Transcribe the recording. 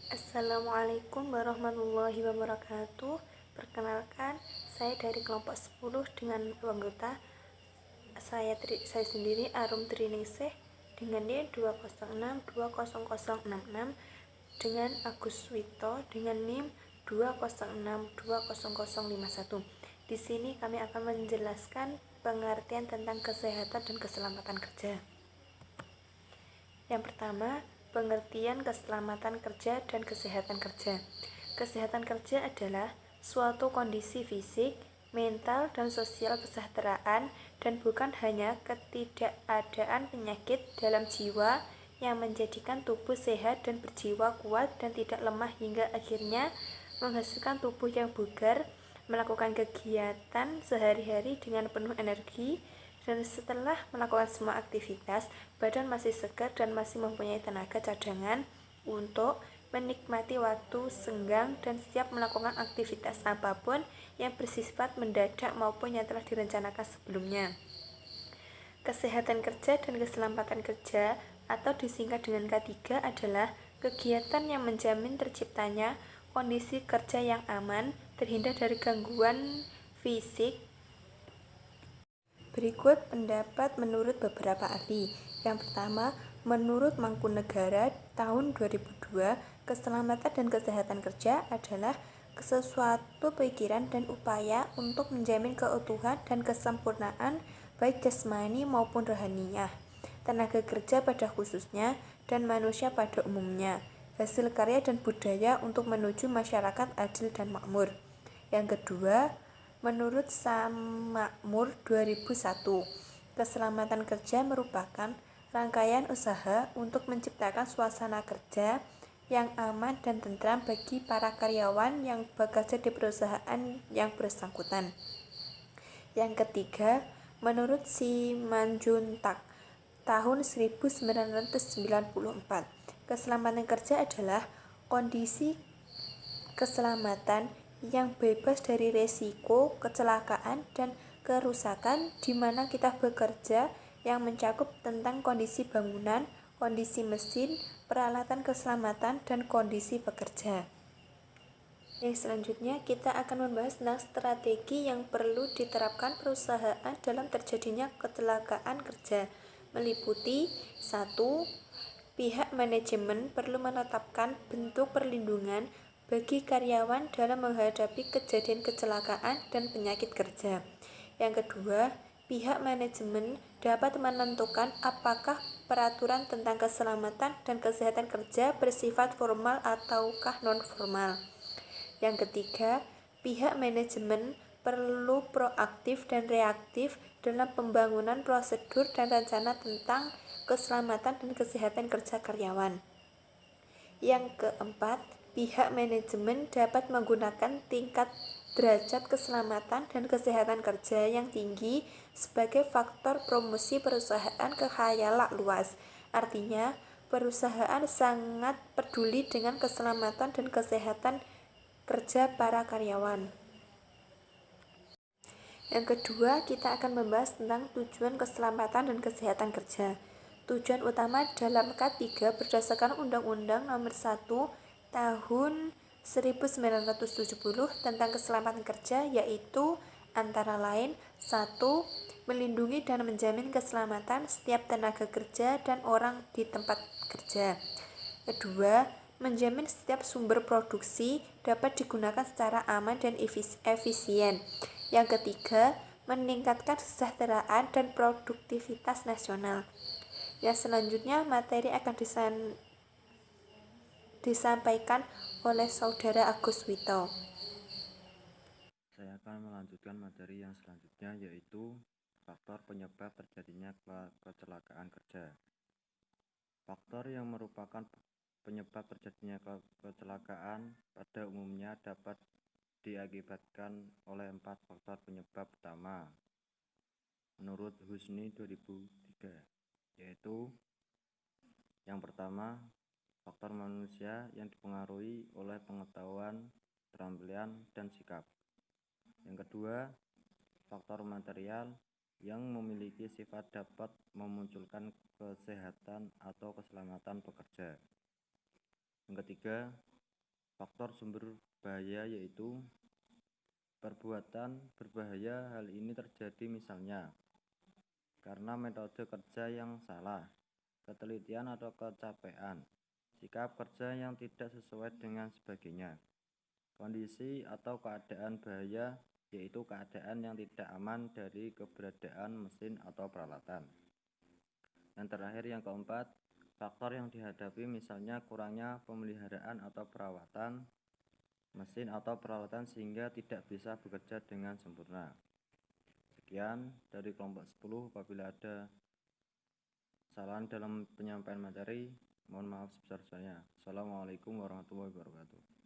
Assalamualaikum warahmatullahi wabarakatuh. Perkenalkan, saya dari kelompok 10 dengan anggota saya sendiri Arum Triningsih dengan NIM 206-20066 dengan Agus Wito dengan NIM 206-20051. Di sini kami akan menjelaskan pengertian tentang kesehatan dan keselamatan kerja. Yang pertama, pengertian keselamatan kerja dan kesehatan kerja. Kesehatan kerja adalah suatu kondisi fisik, mental, dan sosial kesejahteraan dan bukan hanya ketidakadaan penyakit dalam jiwa yang menjadikan tubuh sehat dan berjiwa kuat dan tidak lemah hingga akhirnya menghasilkan tubuh yang bugar, melakukan kegiatan sehari-hari dengan penuh energi, dan setelah melakukan semua aktivitas, badan masih segar dan masih mempunyai tenaga cadangan untuk menikmati waktu senggang dan siap melakukan aktivitas apapun yang bersifat mendadak maupun yang telah direncanakan sebelumnya. Kesehatan kerja dan keselamatan kerja atau disingkat dengan K3 adalah kegiatan yang menjamin terciptanya kondisi kerja yang aman, terhindar dari gangguan fisik. Berikut pendapat menurut beberapa ahli. Yang pertama, menurut Mangkunegara tahun 2002, keselamatan dan kesehatan kerja adalah sesuatu pikiran dan upaya untuk menjamin keutuhan dan kesempurnaan baik jasmani maupun rohaniah, tenaga kerja pada khususnya, dan manusia pada umumnya, hasil karya dan budaya untuk menuju masyarakat adil dan makmur. Yang kedua, menurut Samakmur 2001, keselamatan kerja merupakan rangkaian usaha untuk menciptakan suasana kerja yang aman dan tentram bagi para karyawan yang bekerja di perusahaan yang bersangkutan. Yang ketiga, menurut Simanjuntak tahun 1994, keselamatan kerja adalah kondisi keselamatan yang bebas dari resiko kecelakaan dan kerusakan di mana kita bekerja yang mencakup tentang kondisi bangunan, kondisi mesin, peralatan keselamatan, dan kondisi pekerja. Selanjutnya kita akan membahas tentang strategi yang perlu diterapkan perusahaan dalam terjadinya kecelakaan kerja, meliputi 1. Pihak manajemen perlu menetapkan bentuk perlindungan bagi karyawan dalam menghadapi kejadian kecelakaan dan penyakit kerja. Yang kedua, pihak manajemen dapat menentukan apakah peraturan tentang keselamatan dan kesehatan kerja bersifat formal ataukah non-formal. Yang ketiga, pihak manajemen perlu proaktif dan reaktif dalam pembangunan prosedur dan rencana tentang keselamatan dan kesehatan kerja karyawan. Yang keempat, pihak manajemen dapat menggunakan tingkat derajat keselamatan dan kesehatan kerja yang tinggi sebagai faktor promosi perusahaan ke khayalak luas. Artinya, perusahaan sangat peduli dengan keselamatan dan kesehatan kerja para karyawan. Yang kedua, kita akan membahas tentang tujuan keselamatan dan kesehatan kerja. Tujuan utama dalam K3 berdasarkan Undang-Undang Nomor 1 Tahun 1970 tentang keselamatan kerja yaitu antara lain 1. Melindungi dan menjamin keselamatan setiap tenaga kerja dan orang di tempat kerja. Kedua, menjamin setiap sumber produksi dapat digunakan secara aman dan efisien. Yang ketiga, meningkatkan kesejahteraan dan produktivitas nasional. Yang selanjutnya materi akan disampaikan oleh Saudara Agus Wito. Saya akan melanjutkan materi yang selanjutnya yaitu faktor penyebab terjadinya kecelakaan kerja. Faktor yang merupakan penyebab terjadinya kecelakaan pada umumnya dapat diakibatkan oleh 4 faktor penyebab utama menurut Husni 2003, yaitu yang pertama, faktor manusia yang dipengaruhi oleh pengetahuan, keterampilan, dan sikap. Yang kedua, faktor material yang memiliki sifat dapat memunculkan kesehatan atau keselamatan pekerja. Yang ketiga, Faktor sumber bahaya yaitu perbuatan berbahaya. Hal ini terjadi misalnya karena metode kerja yang salah, ketelitian atau kecapean, sikap kerja yang tidak sesuai dengan sebagainya. Kondisi atau keadaan bahaya yaitu keadaan yang tidak aman dari keberadaan mesin atau peralatan. Yang terakhir, yang keempat, faktor yang dihadapi misalnya kurangnya pemeliharaan atau perawatan mesin atau peralatan sehingga tidak bisa bekerja dengan sempurna. Sekian dari kelompok 10. Apabila ada kesalahan dalam penyampaian materi, mohon maaf sebesar-besarnya. Assalamualaikum warahmatullahi wabarakatuh.